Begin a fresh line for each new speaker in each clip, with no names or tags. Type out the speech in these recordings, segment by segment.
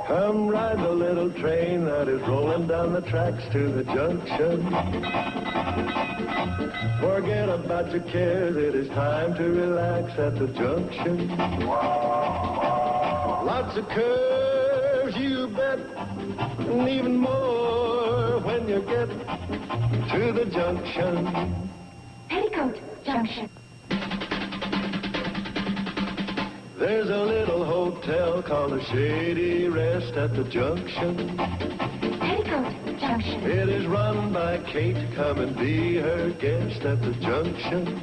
Come ride the little train that is rolling down the tracks to the junction. Forget about your cares, it is time to relax at the junction. Lots of curves, you bet, and even more when you get to the junction.
Petticoat Junction.
There's a little hotel called the Shady Rest at the junction.
Petticoat Junction.
It is run by Kate. Come and be her guest at the junction.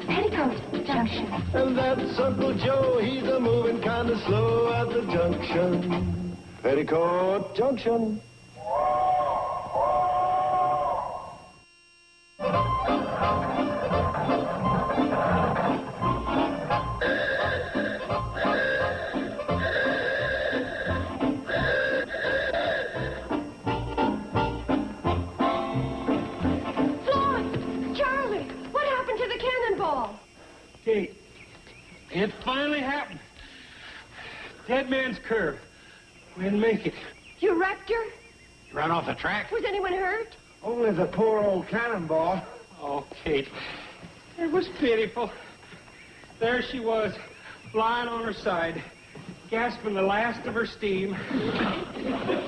Petticoat Junction.
And that's Uncle Joe. He's a moving kind of slow at the junction. Petticoat Junction.
Kate, it finally happened. Deadman's curve. We didn't make it.
You wrecked her?
You ran off the track?
Was anyone hurt?
Only the poor old Cannonball.
Oh, Kate, it was pitiful. There she was, lying on her side, gasping the last of her steam.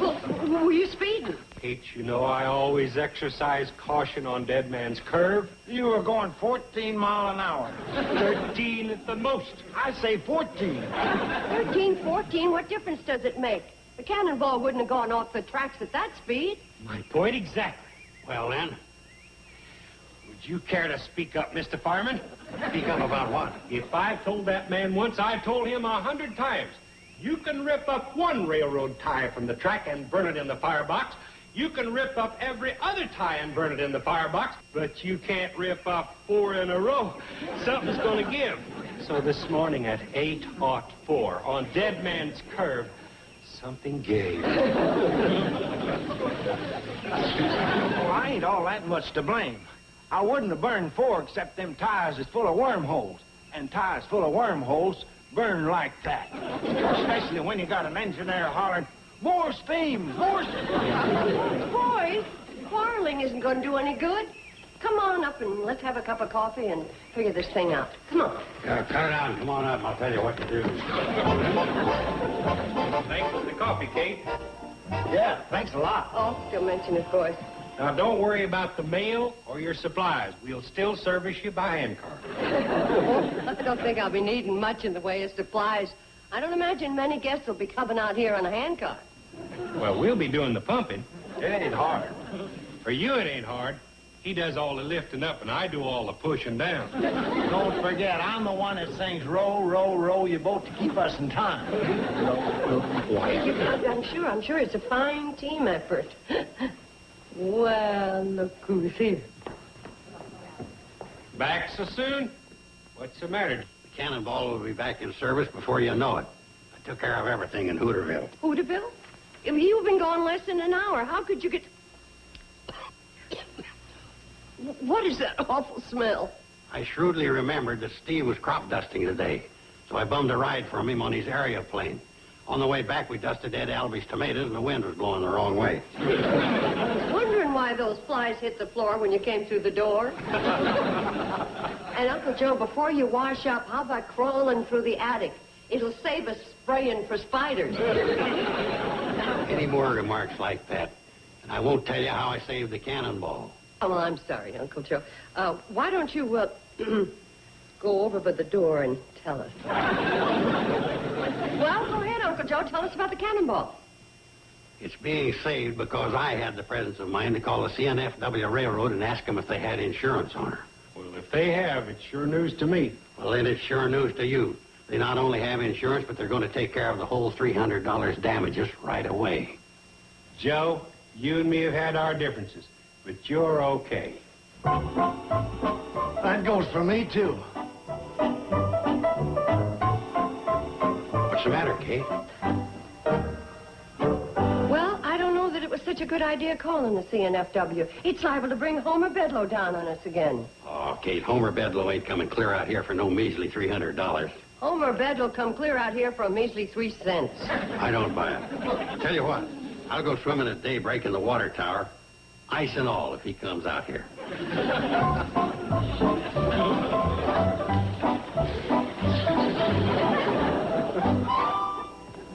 Well, were you speeding?
Kate, you know I always exercise caution on Deadman's curve.
You were going 14 miles an hour.
13 at the most.
I say 14.
13, 14, what difference does it make? The Cannonball wouldn't have gone off the tracks at that speed.
My point exactly. Well, then, would you care to speak up, Mr. Fireman?
Speak up about what?
If I've told that man once, I've told him 100 times. You can rip up one railroad tie from the track and burn it in the firebox. You can rip up every other tie and burn it in the firebox, but you can't rip up 4 in a row. Something's going to give. So this morning at 8:04 on Deadman's curve, something gave.
Well, I ain't all that much to blame. I wouldn't have burned 4 except them tires is full of wormholes. And tires full of wormholes burn like that. Especially when you got an engineer hollering, more steam, more steam.
Boys, quarreling isn't going to do any good. Come on up and let's have a cup of coffee and figure this thing out. Come on.
Cut it out. Come on up. I'll tell you what to do.
Thanks for the coffee, Kate.
Yeah, thanks a lot.
Oh, don't mention it, boys.
Now, don't worry about the mail or your supplies. We'll still service you by handcar.
I don't think I'll be needing much in the way of supplies. I don't imagine many guests will be coming out here on a handcar.
Well, we'll be doing the pumping.
It ain't hard.
For you, it ain't hard. He does all the lifting up, and I do all the pushing down.
Don't forget, I'm the one that sings row, row, row your boat to keep us in time.
I'm sure it's a fine team effort. Well, look who's here.
Back so soon? What's the matter?
The Cannonball will be back in service before you know it. I took care of everything in Hooterville.
Hooterville? You've been gone less than an hour. How could you get... What is that awful smell?
I shrewdly remembered that Steve was crop dusting today, so I bummed a ride from him on his area plane. On the way back, we dusted Ed Albie's tomatoes, and the wind was blowing the wrong way.
I was wondering why those flies hit the floor when you came through the door. And Uncle Joe, before you wash up, how about crawling through the attic? It'll save us spraying for spiders.
Any more remarks like that, and I won't tell you how I saved the Cannonball.
Oh, well, I'm sorry, Uncle Joe. Why don't you, go over by the door and tell us? Well, go ahead, Uncle Joe. Tell us about the Cannonball.
It's being saved because I had the presence of mind to call the C&FW Railroad and ask them if they had insurance on her.
Well, if they have, it's sure news to me.
Well, then it's sure news to you. They not only have insurance, but they're going to take care of the whole $300 damages right away.
Joe, you and me have had our differences, but you're okay.
That goes for me, too.
What's the matter, Kate?
Well, I don't know that it was such a good idea calling the C&FW. It's liable to bring Homer Bedloe down on us again.
Oh, Kate, Homer Bedloe ain't coming clear out here for no measly $300.
Homer Bedloe come clear out here for a measly 3 cents.
I don't buy it. Tell you what, I'll go swimming at daybreak in the water tower, ice and all, if he comes out here.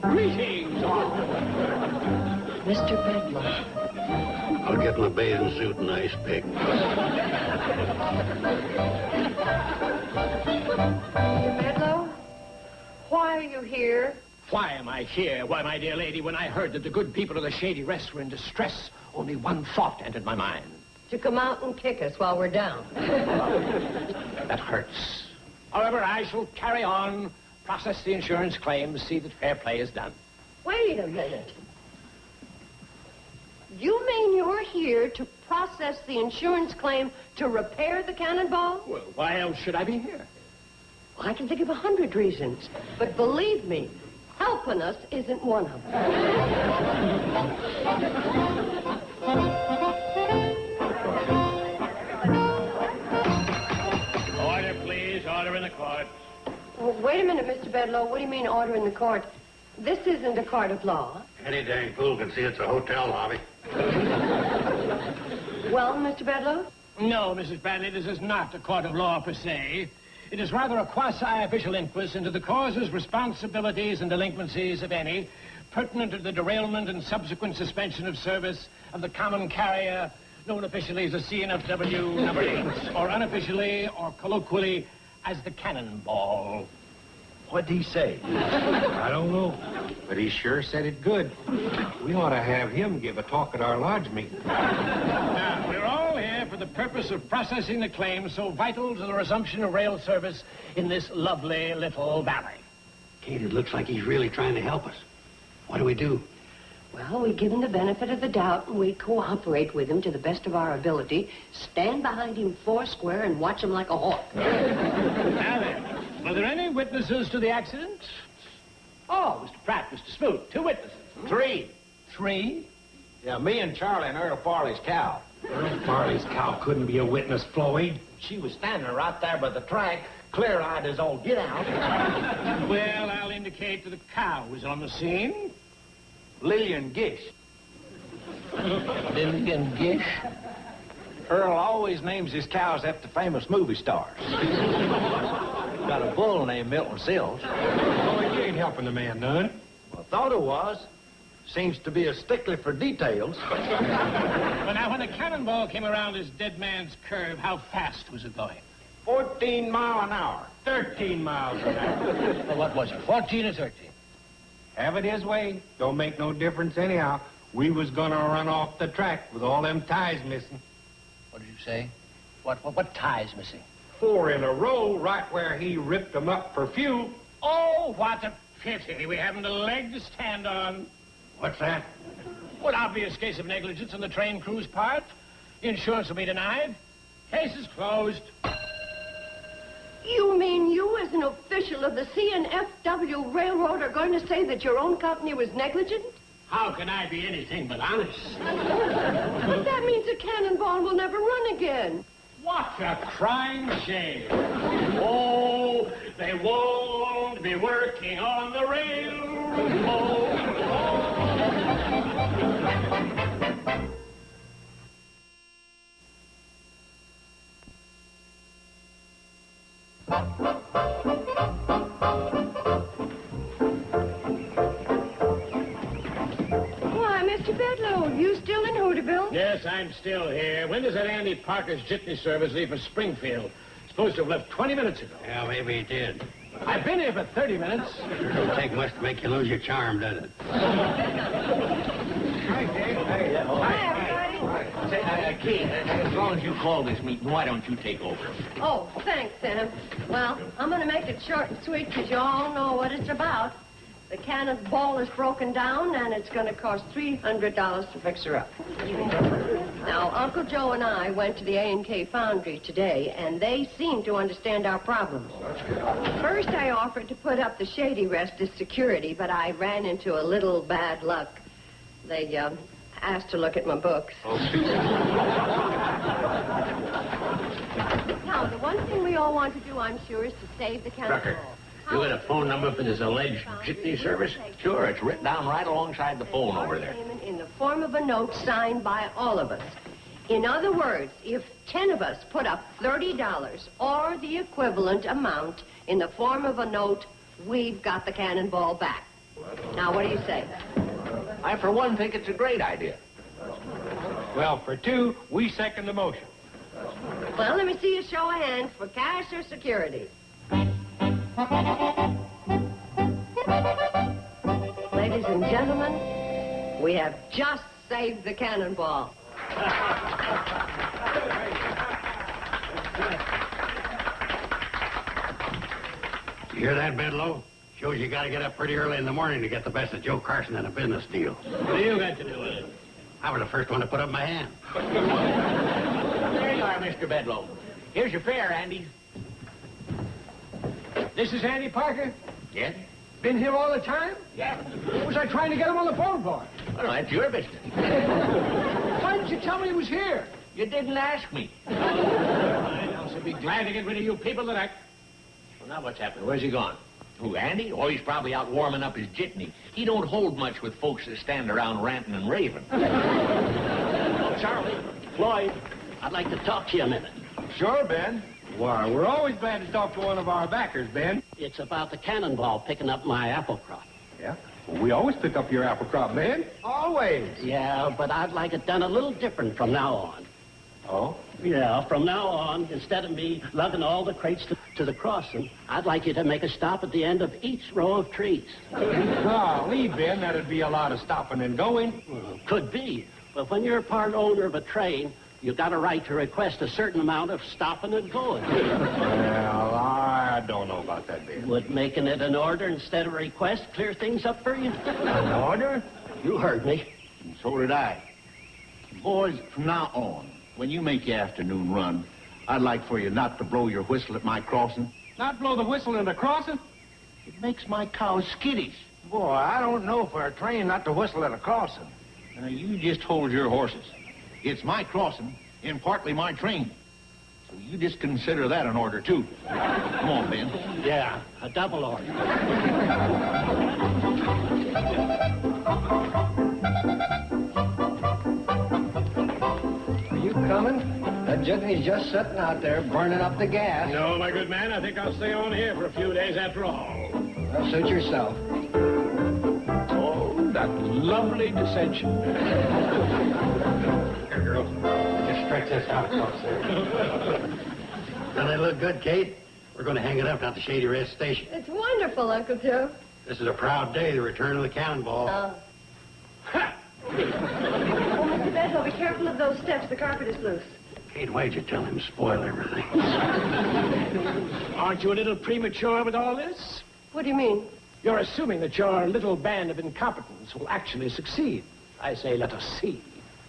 Greetings,
Mr. Bedloe.
I'll get my bathing suit and ice pick.
Mr. Bedloe, why are you here?
Why am I here? Why, my dear lady, when I heard that the good people of the Shady Rest were in distress, only one thought entered my mind.
To come out and kick us while we're down.
That hurts. However, I shall carry on, process the insurance claims, see that fair play is done.
Wait a minute. You mean you're here to process the insurance claim to repair the Cannonball?
Well, why else should I be here?
I can think of 100 reasons. But believe me, helping us isn't one of them.
Order, please. Order in the court.
Well, wait a minute, Mr. Bedloe. What do you mean order in the court? This isn't a court of law.
Any dang fool can see it's a hotel lobby.
Well, Mr. Bedloe?
No, Mrs. Bradley, this is not a court of law per se. It is rather a quasi-official inquest into the causes, responsibilities, and delinquencies, if any, pertinent to the derailment and subsequent suspension of service of the common carrier known officially as the C&FW number 8, or unofficially or colloquially as the Cannonball.
What'd he say?
I don't know, but he sure said it good. We ought to have him give a talk at our lodge meeting.
Now, we're all here for the purpose of processing the claims so vital to the resumption of rail service in this lovely little valley.
Kate, it looks like he's really trying to help us. What do we do?
Well, we give him the benefit of the doubt, and we cooperate with him to the best of our ability, stand behind him foursquare, and watch him like a hawk.
Now then, were there any witnesses to the accident? Oh, Mr. Pratt, Mr. Smoot, 2 witnesses.
3.
3?
Yeah, me and Charlie and Earl Farley's cow.
Earl Farley's cow couldn't be a witness, Floyd.
She was standing right there by the track, clear-eyed as all get out.
Well, I'll indicate that the cow was on the scene.
Lillian Gish.
Lillian Gish?
Earl always names his cows after famous movie stars. Got a bull named Milton Sills.
Floyd, you ain't helping the man none.
I thought it was. Seems to be a stickler for details.
But now, when the Cannonball came around this dead man's curve, how fast was it going?
14 miles an hour.
13 miles an hour.
Well, what was it, 14 or 13?
Have it his way. Don't make no difference anyhow. We was gonna run off the track with all them ties missing.
What did you say? What ties missing?
4 in a row, right where he ripped them up for fuel.
Oh, what a pity. We haven't a leg to stand on.
What's that?
Well, obvious case of negligence on the train crew's part. Insurance will be denied. Case is closed.
You mean you, as an official of the C&FW Railroad, are going to say that your own company was negligent?
How can I be anything but honest?
But that means the Cannonball will never run again.
What a crying shame. Oh, they won't be working on the railroad.
Why, Mr. Bedloe, you still in Hooterville?
Yes, I'm still here. When does that Andy Parker's jitney service leave for Springfield? Supposed to have left 20 minutes ago.
Yeah, maybe he did.
I've been here for 30 minutes.
Sure don't take much to make you lose your charm, does it?
Hi, Dave. Hey, Keith, as long as you call this meeting, why don't you take over?
Oh, thanks, Sam. Well, I'm going to make it short and sweet because you all know what it's about. The Cannonball is broken down, and it's going to cost $300 to fix her up. Now, Uncle Joe and I went to the A&K Foundry today, and they seem to understand our problems. First, I offered to put up the Shady Rest as security, but I ran into a little bad luck. They asked to look at my books. Now, the one thing we all want to do, I'm sure, is to save the Cannonball.
You got a phone number for this alleged jitney service?
Sure, it's written down right alongside the phone over there.
Payment in the form of a note signed by all of us. In other words, if 10 of us put up $30 or the equivalent amount in the form of a note, we've got the Cannonball back. Now, what do you say?
I, for one, think it's a great idea.
Well, for two, we second the motion.
Well, let me see a show of hands for cash or security. Ladies and gentlemen, we have just saved the Cannonball.
You hear that, Bedloe? Shows you got to get up pretty early in the morning to get the best of Joe Carson in a business deal.
What do you got to do with it?
I was the first one to put up my hand.
There you are, Mr. Bedloe. Here's your fare, Andy.
This is Andy Parker.
Yes?
Been here all the time?
Yeah.
What was I trying to get him on the phone for?
Well, that's your business.
Why didn't you tell me he was here?
You didn't ask me.
I shall be glad to get rid of you people that act.
Well, now what's happened? Where's he gone? Who, Andy? Oh, he's probably out warming up his jitney. He don't hold much with folks that stand around ranting and raving.
Charley, Floyd, I'd like to talk to you a minute.
Sure, Ben. Why, we're always glad to talk to one of our backers, Ben.
It's about the Cannonball picking up my apple crop.
Yeah? Well, we always pick up your apple crop, Ben. Always.
Yeah, but I'd like it done a little different from now on.
Oh?
Yeah, from now on, instead of me lugging all the crates to the crossing, I'd like you to make a stop at the end of each row of trees.
Golly, Ben, that'd be a lot of stopping and going.
Well, could be, but when you're part owner of a train, you got a right to request a certain amount of stopping and going.
Well, I don't know about that, Ben.
Would making it an order instead of a request clear things up for you?
An order?
You heard me.
And so did I. Boys, from now on, when you make your afternoon run, I'd like for you not to blow your whistle at my crossing.
Not blow the whistle in the crossing?
It makes my cows skittish.
Boy, I don't know for a train not to whistle at a crossing.
Now, you just hold your horses. It's my crossing and partly my train. So you just consider that an order, too. Come on, Ben.
Yeah, a double order.
Are you coming? That jitney's just sitting out there burning up the gas.
No, my good man, I think I'll stay on here for a few days after all.
Well, suit yourself.
Oh, that lovely dissension.
Here, girl. Just stretch this out across there. Doesn't that look good, Kate? We're going to hang it up at the Shady Rest Station.
It's wonderful, Uncle Joe.
This is a proud day, the return of the Cannonball.
Oh, Mr. Bedloe, be careful of those steps. The carpet is loose.
Kate, why'd you tell him to spoil everything?
Aren't you a little premature with all this?
What do you mean?
You're assuming that your little band of incompetents will actually succeed. I say, let us see.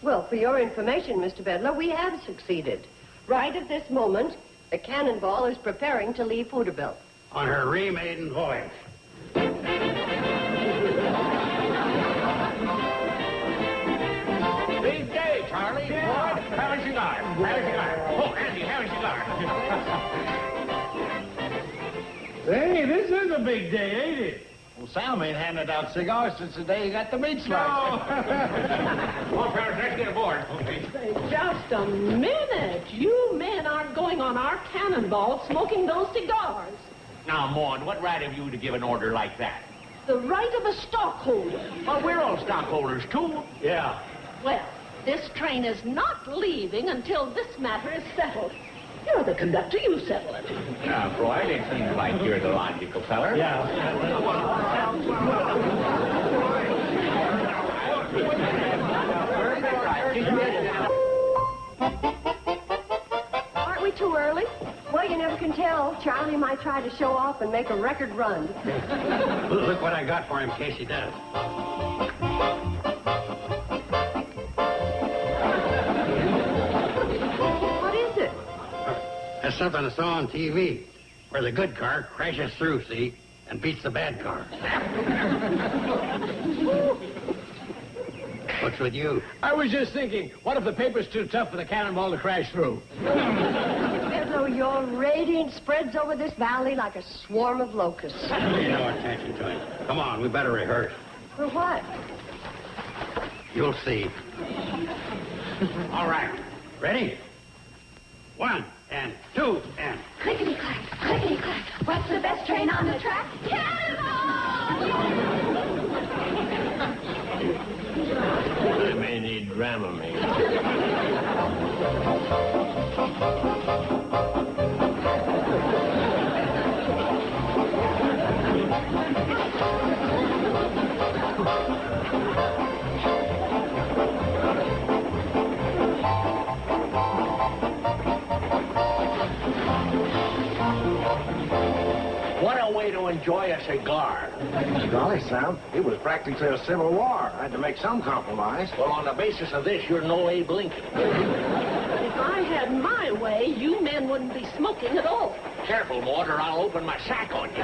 Well, for your information, Mr. Bedloe, we have succeeded. Right at this moment, the Cannonball is preparing to leave Hooterville.
On her remaiden voyage.
Big day, Charlie. Floyd, have a cigar. Have a cigar. Oh, Andy, have a cigar.
Hey, this is a big day, ain't it?
Well, Sam ain't handed out cigars since the day he got the meat slice.
Come on, fellas, let's get aboard. Okay.
Just a minute. You men aren't going on our Cannonball smoking those cigars.
Now, Maud, what right have you to give an order like that?
The right of a stockholder.
Well, we're all stockholders, too.
Yeah.
Well, this train is not leaving until this matter is settled. You're the conductor. You settle it.
Now, Floyd, it seems like you're the logical feller.
Aren't we too early? Well, you never can tell. Charlie might try to show off and make a record run.
Look what I got for him in case he does.
What is it?
That's something I saw on TV, where the good car crashes through, see, and beats the bad car. What's with you?
I was just thinking, what if the paper's too tough for the Cannonball to crash through?
Bedloe, your radiance spreads over this valley like a swarm of locusts.
Pay no attention to him. Come on, we better rehearse.
For what?
You'll see. All right. Ready? 1 and 2 and...
Clickety-clack, clickety-clack. What's the best train on the track? Cannonball!
I may need Dramamine. What a way to enjoy a cigar.
Golly, Sam, it was practically a civil war. I had to make some compromise.
Well, on the basis of this, you're no Abe Lincoln.
If I had my way, you men wouldn't be smoking at all.
Careful, Mort, or I'll open my sack on you.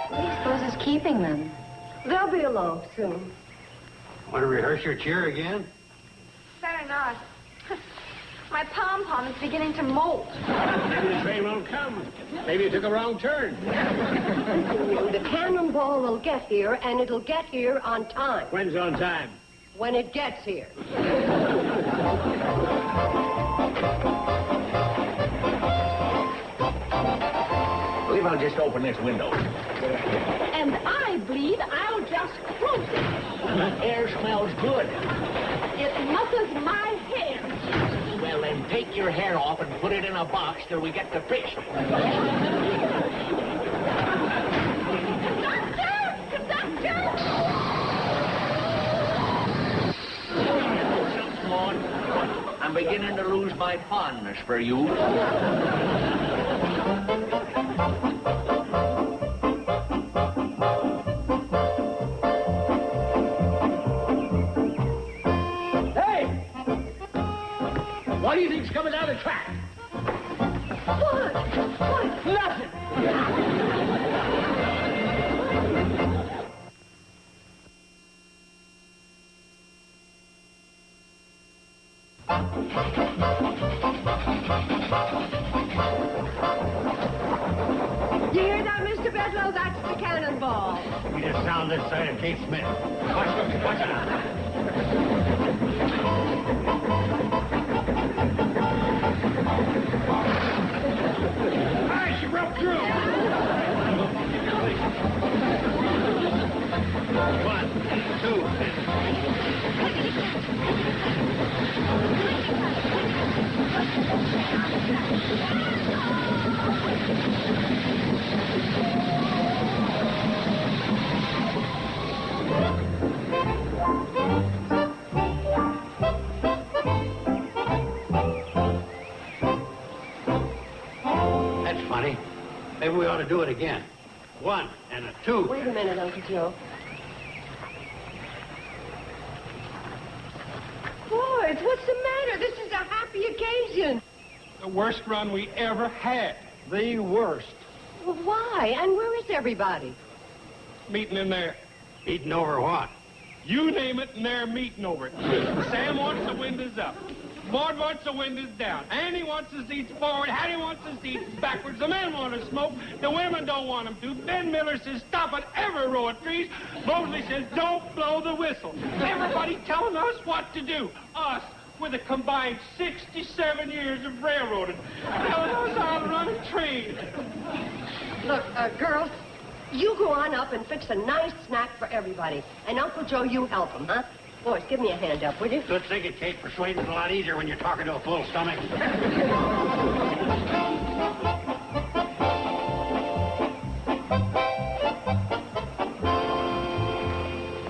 What do you suppose is keeping them?
They'll be along soon.
Want to rehearse your cheer again?
Better not. My pom-pom is beginning to molt.
Maybe the train won't come. Maybe you took a wrong turn.
The Cannonball will get here, and it'll get here on time.
When's on time?
When it gets here.
I believe I'll just open this window.
And I believe I'll just close it.
The air smells good.
It muffles my hair.
Well, then take your hair off and put it in a box till we get to fish.
Conductor!
Maud, I'm beginning to lose my fondness for you.
What do you think's coming down the track?
What?
Nothing.
You hear that, Mr. Bedloe? That's the Cannonball.
We just sound this side of Kate Smith. Watch it out.
Hi, she broke through.
1, 2, That's funny. Maybe we ought to do it again. 1 and a 2.
Wait a minute, Uncle Joe. Boys, what's the matter? This is a happy occasion.
The worst run we ever had.
The worst.
Well, why? And where is everybody?
Meeting in there.
Eating over what?
You name it, and they're meeting over it. Sam wants the windows up. Maud wants the windows down. Annie wants the seats forward. Hattie wants the seats backwards. The men want to smoke. The women don't want them to. Ben Miller says stop at every row of trees. Mosley says don't blow the whistle. Everybody telling us what to do. Us, with a combined 67 years of railroading, telling us how to run a train.
Look, girls, you go on up and fix a nice snack for everybody. And Uncle Joe, you help them, huh? Boys, give me a hand up, will you?
Good thinking, Kate. Persuading's a lot easier when you're talking to a full stomach.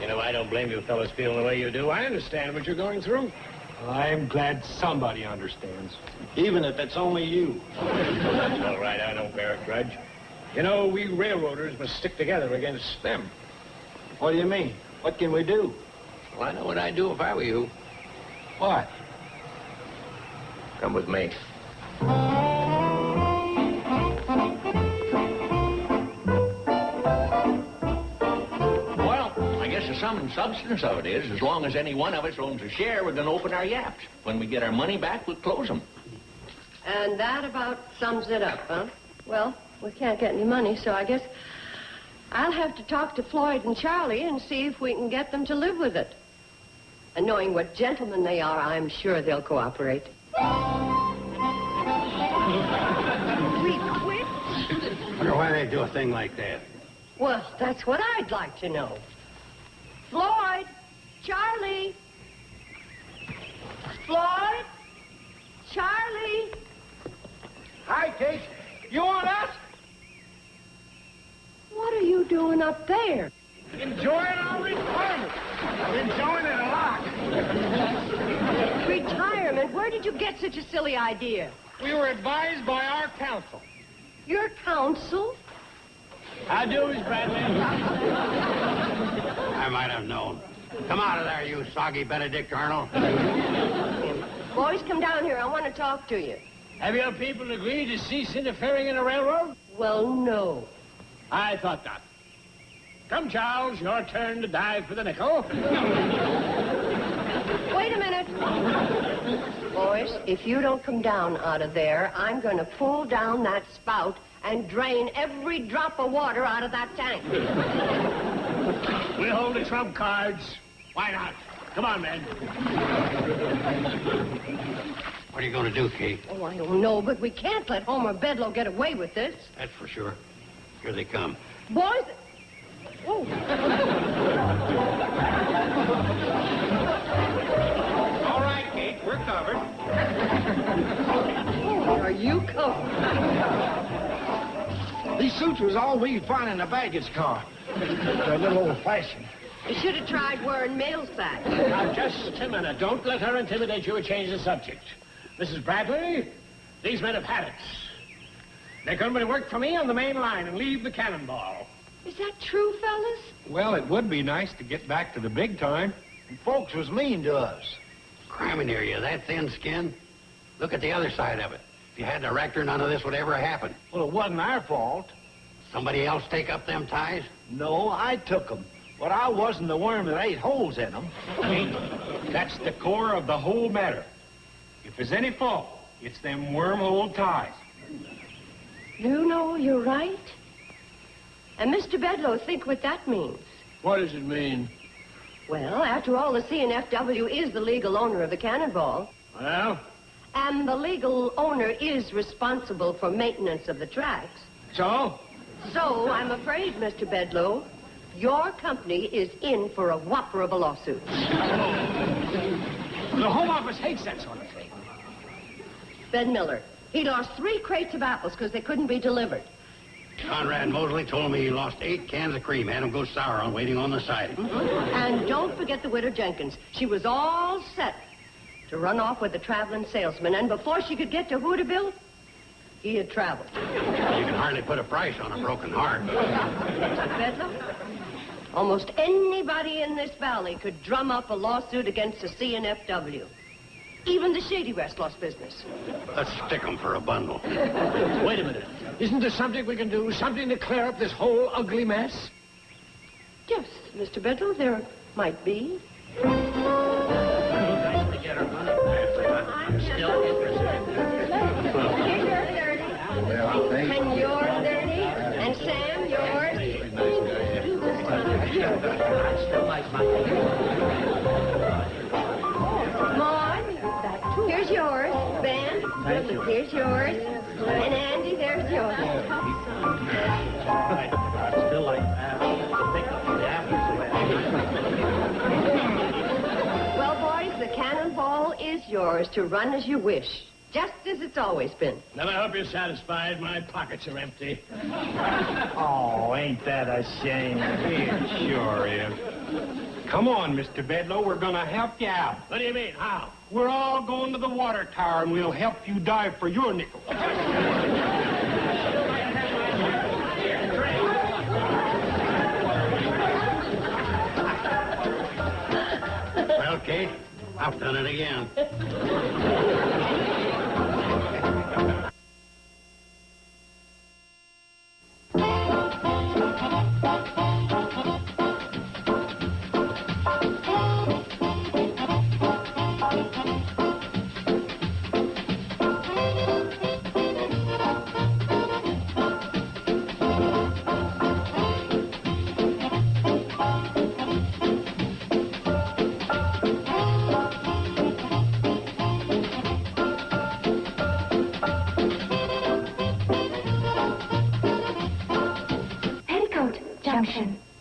You know, I don't blame you fellas feeling the way you do. I understand what you're going through. I'm glad somebody understands.
Even if it's only you.
That's all right. I don't bear a grudge. You know, we railroaders must stick together against them.
What do you mean? What can we do?
Well, I know what I'd do if I were you.
What?
Come with me. Well, I guess the sum and substance of it is, as long as any one of us owns a share, we're going to open our yaps. When we get our money back, we'll close them.
And that about sums it up, huh? Well, we can't get any money, so I guess I'll have to talk to Floyd and Charlie and see if we can get them to live with it. And knowing what gentlemen they are, I'm sure they'll cooperate. We quit?
Wonder why they do a thing like that.
Well, that's what I'd like to know. Floyd! Charlie! Floyd! Charlie!
Hi, Kate. You want us?
What are you doing up there?
Enjoying our retirement. Enjoying it a lot.
Retirement? Where did you get such a silly idea?
We were advised by our counsel.
Your counsel?
How do, Miss Bradley?
I might have known. Come out of there, you soggy Benedict Arnold.
Boys, come down here. I want to talk to you.
Have your people agreed to cease interfering in the railroad?
Well, no.
I thought not. Come, Charles, your turn to dive for the nickel.
Wait a minute. Boys, if you don't come down out of there, I'm going to pull down that spout and drain every drop of water out of that tank.
We hold the trump cards. Why not? Come on, men.
What are you going to do, Kate?
Oh, I don't know, but we can't let Homer Bedloe get away with this.
That's for sure. Here they come.
Boys... Oh.
All right, Kate, we're covered.
Oh, are you covered?
These suits was all we'd find in the baggage car. They're a little old-fashioned.
You should have tried wearing mail sacks.
Now, just a minute. Don't let her intimidate you or change the subject. Mrs. Bradley, these men have had it. They're going to work for me on the main line and leave the Cannonball.
Is that true, fellas?
Well, it would be nice to get back to the big time.
And folks was mean to us.
Criminy, are you that thin-skinned? Look at the other side of it. If you had the rector, none of this would ever happen.
Well, it wasn't our fault.
Somebody else take up them ties?
No, I took them. But I wasn't the worm that ate holes in them.
That's the core of the whole matter. If there's any fault, it's them wormhole ties.
You know, you're right. And Mr. Bedloe, think what that means.
What does it mean?
Well, after all, the C&FW is the legal owner of the Cannonball.
Well?
And the legal owner is responsible for maintenance of the tracks.
So?
So, I'm afraid, Mr. Bedloe, your company is in for a whopper of a lawsuit.
The Home Office hates that sort of thing.
Ben Miller, he lost 3 crates of apples because they couldn't be delivered.
Conrad Mosley told me he lost 8 cans of cream, had them go sour on waiting on the siding.
And don't forget the widow Jenkins. She was all set to run off with a traveling salesman, and before she could get to Hooterville, he had traveled.
You can hardly put a price on a broken heart.
Bedloe, almost anybody in this valley could drum up a lawsuit against the C&FW. Even the Shady West lost business.
Let's stick 'em for a bundle.
Wait a minute. Isn't there something we can do? Something to clear up this whole ugly mess?
Yes, Mr. Bedloe, there might be. And yours, Dirty. And Sam, yours. Maud, here's yours. Ben, here's yours. And Andy, there's yours.
Still like to pick up the
Well, boys, the Cannonball is yours to run as you wish, just as it's always been.
Then I hope you're satisfied. My pockets are empty. Oh, ain't that a shame?
It sure is. Come on, Mr. Bedloe, we're going to help you out.
What do you mean? How?
We're all going to the water tower, and we'll help you dive for your nickel.
Well, Kate, I've done it again.
Junction.